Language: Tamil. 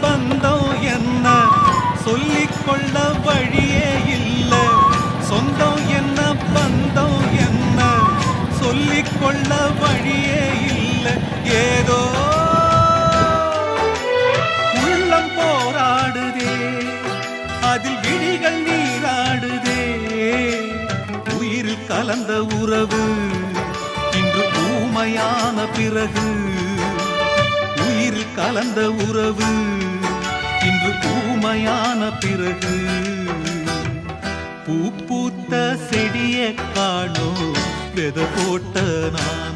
பந்தம் என்ன சொல்லிக்கொள்ள வழியே இல்ல. சொந்தம் என்ன பந்தம் என்ன சொல்லிக்கொள்ள வழியே இல்ல. ஏதோ உள்ளம் போராடுதே, அதில் விழிகள் நீராடுதே. உயிரில் கலந்த உறவு இன்று ஊமையான பிறகு, உயிரில் கலந்த உறவு இன்று ஊமையான பிறகு. பூ பூத்த செடியை காணோ வெத போட்ட நான்